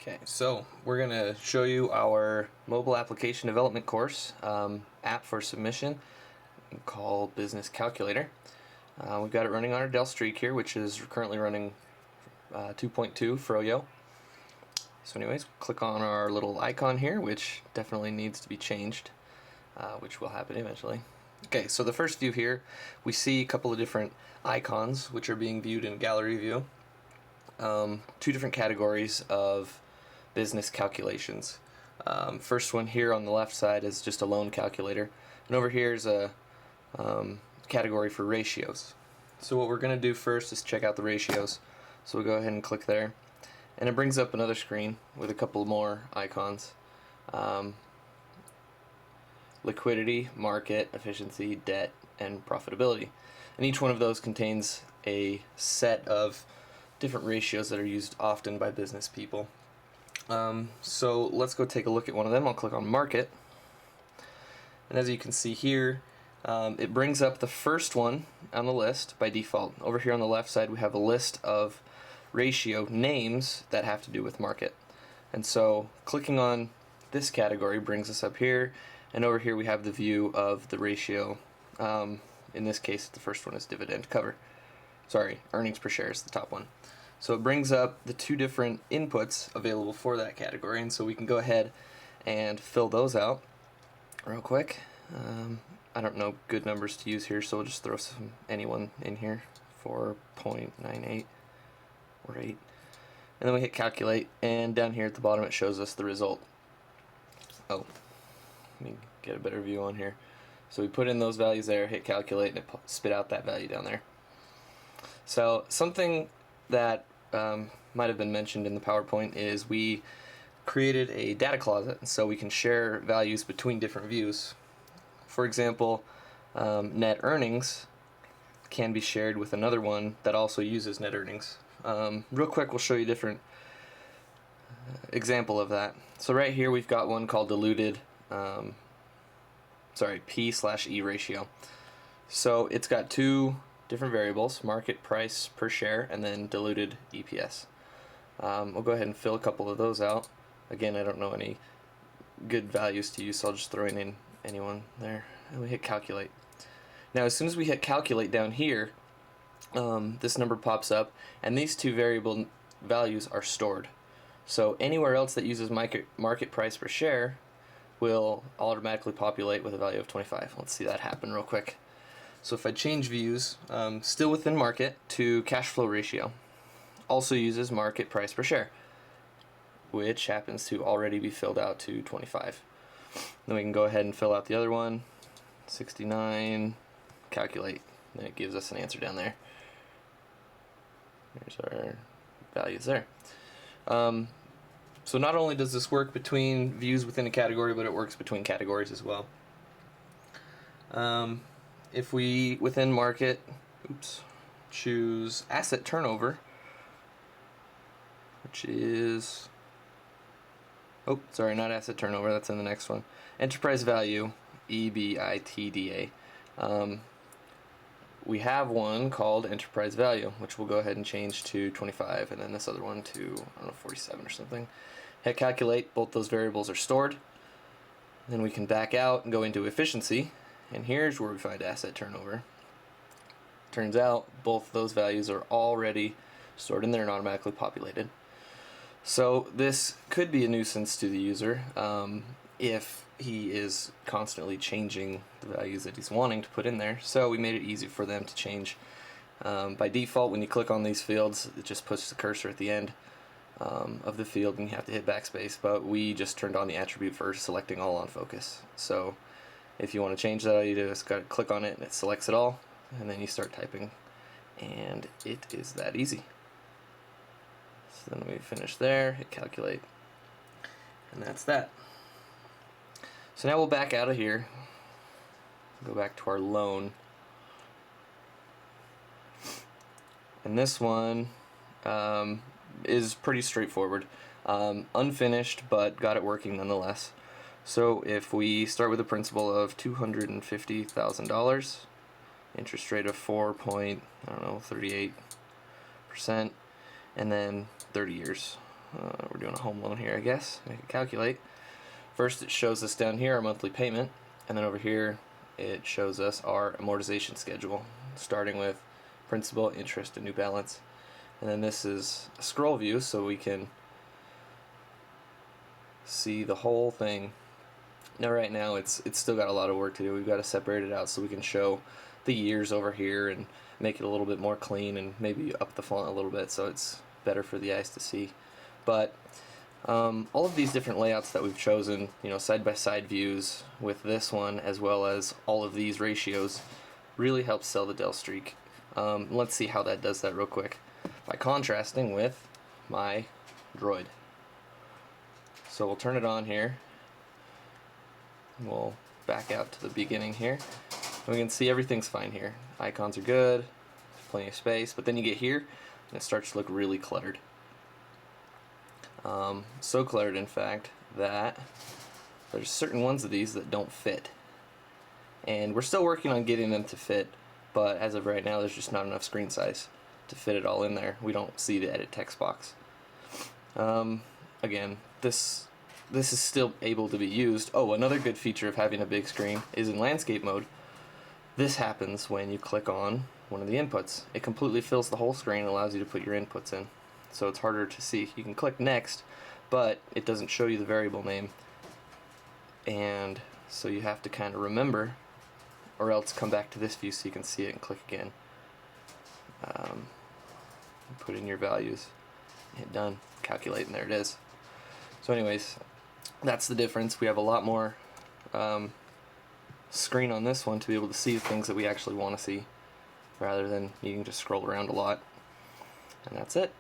Okay, so we're going to show you our mobile application development course, app for submission, called Business Calculator. We've got it running on our Dell Streak here, which is currently running 2.2 Froyo. So anyways, click on our little icon here, which definitely needs to be changed, which will happen eventually. Okay, so the first view here, we see a couple of different icons which are being viewed in gallery view. Two different categories of business calculations. First one here on the left side is just a loan calculator, and over here is a category for ratios. So what we're going to do first is check out the ratios. So we'll go ahead and click there, and it brings up another screen with a couple more icons. Liquidity, market, efficiency, debt, and profitability. And each one of those contains a set of different ratios that are used often by business people. So let's go take a look at one of them. I'll click on market, and as you can see here, it brings up the first one on the list by default. Over here on the left side we have a list of ratio names that have to do with market, and so clicking on this category brings us up here, and over here we have the view of the ratio. In this case the first one is dividend cover. Earnings per share is the top one. So it brings up the two different inputs available for that category, and so we can go ahead and fill those out real quick. I don't know good numbers to use here, so we'll just throw anyone in here, 4.98 or 8. And then we hit calculate, and down here at the bottom it shows us the result. Oh, let me get a better view on here. So we put in those values there, hit calculate, and it spit out that value down there. So something that might have been mentioned in the PowerPoint is we created a data closet, so we can share values between different views. For example, net earnings can be shared with another one that also uses net earnings. Real quick, we'll show you a different example of that. So right here we've got one called diluted P/E ratio. So it's got two different variables, market price per share and then diluted EPS. We'll go ahead and fill a couple of those out. Again, I don't know any good values to use, so I'll just throw in anyone there, and we hit calculate. Now as soon as we hit calculate down here, this number pops up, and these two variable values are stored. So anywhere else that uses market price per share will automatically populate with a value of 25. Let's see that happen real quick. So if I change views, still within market, to cash flow ratio, also uses market price per share, which happens to already be filled out to 25. Then we can go ahead and fill out the other one, 69, calculate, and it gives us an answer down there. There's our values there. So not only does this work between views within a category, but it works between categories as well. If we, within market, choose asset turnover, which is, not asset turnover, that's in the next one, enterprise value, EBITDA. We have one called enterprise value, which we'll go ahead and change to 25, and then this other one to, 47 or something. Hit calculate, both those variables are stored. Then we can back out and go into efficiency, and here's where we find asset turnover. Turns out both those values are already stored in there and automatically populated. So this could be a nuisance to the user if he is constantly changing the values that he's wanting to put in there. So we made it easy for them to change. By default, when you click on these fields, it just puts the cursor at the end of the field, and you have to hit backspace, but we just turned on the attribute for selecting all on focus. So if you want to change that, all you do is click on it and it selects it all, and then you start typing, and it is that easy. So then we finish there, hit calculate, and that's that. So now we'll back out of here, go back to our loan, and this one is pretty straightforward. Unfinished, but got it working nonetheless. So if we start with a principal of $250,000, interest rate of 4.38%, and then 30 years. we're doing a home loan here, I guess. I can calculate. First, it shows us down here our monthly payment, and then over here it shows us our amortization schedule, starting with principal, interest, and new balance. And then this is a scroll view, so we can see the whole thing. Now right now it's still got a lot of work to do. We've got to separate it out so we can show the years over here and make it a little bit more clean and maybe up the font a little bit so it's better for the eyes to see. But all of these different layouts that we've chosen, side-by-side views with this one, as well as all of these ratios, really helps sell the Dell Streak. Let's see how that does that real quick by contrasting with my Droid. So we'll turn it on here. We'll back out to the beginning here. We can see everything's fine here. Icons are good, plenty of space, but then you get here and it starts to look really cluttered. So cluttered, in fact, that there's certain ones of these that don't fit. And we're still working on getting them to fit, but as of right now, there's just not enough screen size to fit it all in there. We don't see the edit text box. Again, this is still able to be used. Oh, another good feature of having a big screen is in landscape mode. This happens when you click on one of the inputs. It completely fills the whole screen and allows you to put your inputs in. So it's harder to see. You can click next, but it doesn't show you the variable name. And so you have to kind of remember, or else come back to this view so you can see it and click again. Put in your values, hit done, calculate, and there it is. So anyways, that's the difference. We have a lot more screen on this one to be able to see the things that we actually want to see, rather than you can just scroll around a lot. And that's it.